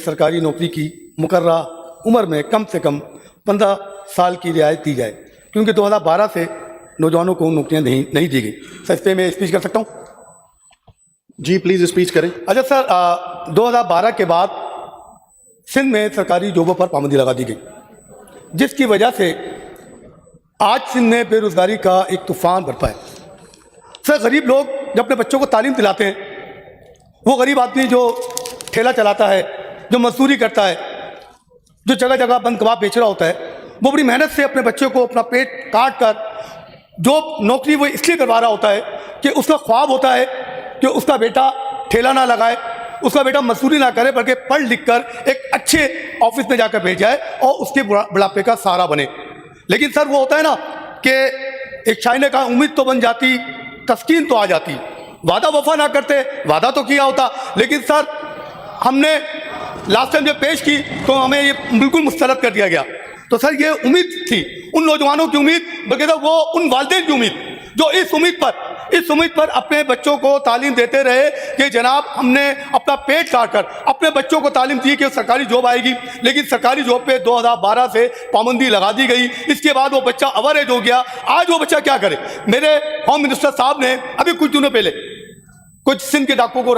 सरकारी नौकरी की मुकर्ररा उम्र में कम से कम 15 साल की रियायत दी जाए, क्योंकि 2012 से नौजवानों को नौकरियां नहीं दी गई। सर, इस पर मैं स्पीच कर सकता हूं? जी प्लीज स्पीच करें। अच्छा सर, 2012 के बाद सिंध में सरकारी जॉबों पर पाबंदी लगा दी गई, जिसकी वजह से आज सिंध में बेरोजगारी का एक तूफान बरपा है। सर, गरीब लोग जब अपने बच्चों को तालीम दिलाते हैं, वो गरीब आदमी जो ठेला चलाता है, जो मजदूरी करता है, जो जगह जगह बंद कबाब बेच रहा होता है, वो बड़ी मेहनत से अपने बच्चों को अपना पेट काट कर जो नौकरी वो इसलिए करवा रहा होता है कि उसका ख्वाब होता है कि उसका बेटा ठेला ना लगाए, उसका बेटा मजदूरी ना करे, बल्कि पढ़ लिख कर एक अच्छे ऑफिस में जाकर बैठ जाए और उसके बुढ़ापे का सहारा बने। लेकिन सर, वो होता है ना कि एक शायर ने कहा, उम्मीद तो बन जाती, तस्कीन तो आ जाती। वादा वफा ना करते, वादा तो किया होता, लेकिन सर हमने लास्ट टाइम जब पेश की तो हमें ये बिल्कुल मुस्तरद कर दिया गया। तो सर, ये उम्मीद थी, उन नौजवानों की उम्मीद, बल्कि वो उन वालिदैन की उम्मीद जो इस उम्मीद पर अपने बच्चों को तालीम देते रहे कि जनाब हमने अपना पेट काट कर अपने बच्चों को तालीम दी कि सरकारी जॉब आएगी। लेकिन सरकारी जॉब पे 2012 से पाबंदी लगा दी गई। इसके बाद वो बच्चा अवरेज हो गया। आज वो बच्चा क्या करे? मेरे होम मिनिस्टर साहब ने अभी कुछ दिनों पहले कुछ सिंध के डाकों को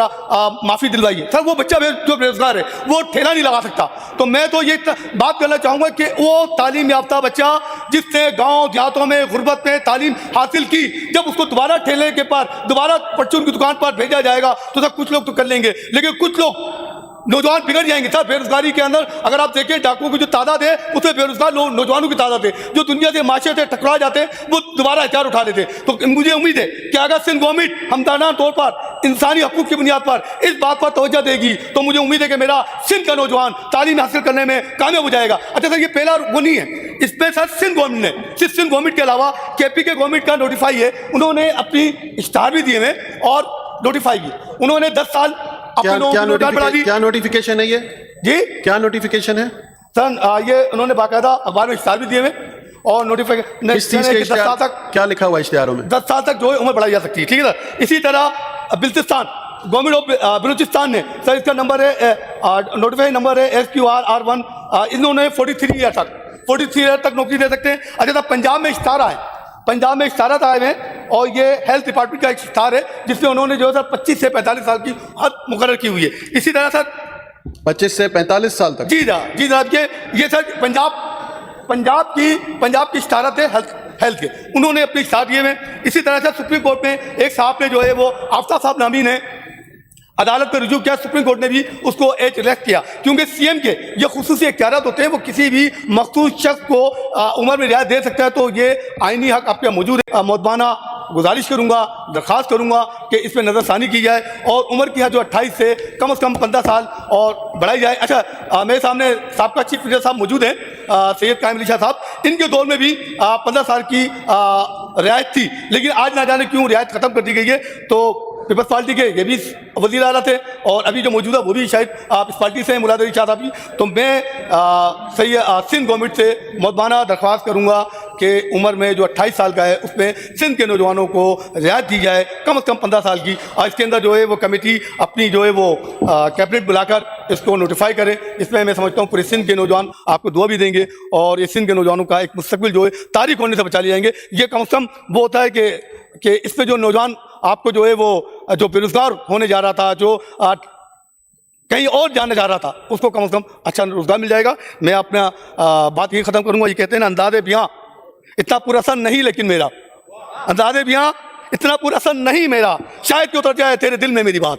माफ़ी दिलवाई है। सर, वो बच्चा जो बेरोजगार है वो ठेला नहीं लगा सकता। तो मैं तो ये बात करना चाहूँगा कि वो तालीम याफ्ता बच्चा जिसने गांव देहातों में गुर्बत में तालीम हासिल की, जब उसको दोबारा ठेले के पास, दोबारा परचून की दुकान पर भेजा जाएगा तो सर कुछ लोग तो कर लेंगे, लेकिन कुछ लोग नौजवान बिगड़ जाएंगे। सर, बेरोजगारी के अंदर अगर आप देखें डाकुओं की जो तादाद है, उसमें बेरोजगार नौजवानों की तादाद है जो दुनिया से माशरे से टकरा जाते हैं, वो दोबारा हथियार उठा लेते। तो मुझे उम्मीद है कि अगर सिंध गवर्नमेंट हमदाना तौर पर इंसानी हकूक की बुनियाद पर इस बात पर तवज्जो देगी तो मुझे उम्मीद है कि मेरा सिंध का नौजवान तालीम हासिल करने में कामयाब हो जाएगा। अच्छा सर, ये पहला वो नहीं है, इसमें सर सिंध गवर्नमेंट ने, सिर्फ सिंध गवर्नमेंट के अलावा केपी के गवर्नमेंट का नोटिफाई है, उन्होंने अपनी इश्तार भी दिए हैं और नोटिफाई भी। उन्होंने 10 साल क्या नोटिफिकेशन है ये? जी, क्या नोटिफिकेशन है सर? ये उन्होंने बाकायदा अखबार में इश्तार भी दिए हुए और नोटिफिकेशन 10 साल तक, क्या लिखा हुआ इश्तिहारों में? 10 साल तक जो है उम्र बढ़ाई जा सकती है। ठीक है सर। इसी तरह बिल्तिस्तान, गवर्नमेंट ऑफ बलूचिस्तान ने, सर इसका नंबर है, नोटिफाइड नंबर है SQR-R1, इन्होंने 43 ईयर तक नौकरी दे सकते हैं। अच्छा, तब पंजाब में इश्तारा है, पंजाब में इश्तारा आए हैं और ये हेल्थ डिपार्टमेंट का एक इश्तार है जिसमें उन्होंने जो है सर 25 से 45 साल की हद मुकर्रर की हुई है। इसी तरह सर 25 से 45 साल तक। जी जनाब, ये सर पंजाब की इश्तारत है हेल्थ के, उन्होंने अपने इश्तार दिए हैं। इसी तरह से सुप्रीम कोर्ट में एक साहब ने जो है वो आफ्ताब साहब नामी ने अदालत में रुजू किया, सुप्रीम कोर्ट ने भी उसको एज रिलैक्स किया, क्योंकि सीएम के ये खुसूसी इख्तियारात होते हैं, वो किसी भी मखसूस शख्स को उम्र में रियायत दे सकता है। तो ये आईनी हक आपके मौजूद है। मौदबाना गुजारिश करूंगा, दरख्वास्त करूंगा कि इस पर नज़रसानी की जाए और उम्र की जो 28 से कम 15 साल और बढ़ाई जाए। अच्छा, मेरे सामने साबका चीफ मिनिस्टर साहब मौजूद हैं, सैयद कायम अली शाह साहब। इनके दौर में भी 15 साल की रियायत थी, लेकिन आज ना जाने क्यों रियायत ख़त्म कर दी गई है। तो पीपल्स पार्टी के ये भी वज़ीर आला थे और अभी जो मौजूदा वो भी शायद आप इस पार्टी से हैं, मुराद अली शाह साहब भी। तो मैं सिंध गवर्नमेंट से मौदबाना दरख्वास्त करूँगा कि उम्र में जो 28 साल का है उसमें सिंध के नौजवानों को रियायत दी जाए, कम से कम 15 साल की। और इसके अंदर जो है वो कमेटी अपनी जो है वो कैबिनेट बुलाकर इसको नोटिफाई करे। इसमें मैं समझता हूँ पूरे सिंध के नौजवान आपको दुआ भी देंगे और ये सिंध के नौजवानों का एक मुस्तकबिल जो है तारीख होने से बचा लिए जाएंगे। ये कम से कम वो होता है कि इसमें जो नौजवान आपको जो है वो जो बेरोजगार होने जा रहा था, जो कहीं और जाने जा रहा था, उसको कम से कम अच्छा रोजगार मिल जाएगा। मैं अपना बात ये ख़त्म करूँगा। ये कहते हैं ना, अंदाज़े बियाँ इतना पुरअसर नहीं लेकिन मेरा, अंदाज़े बियाँ इतना पुरअसर नहीं मेरा, शायद कि उतर जाए तेरे दिल में मेरी बात।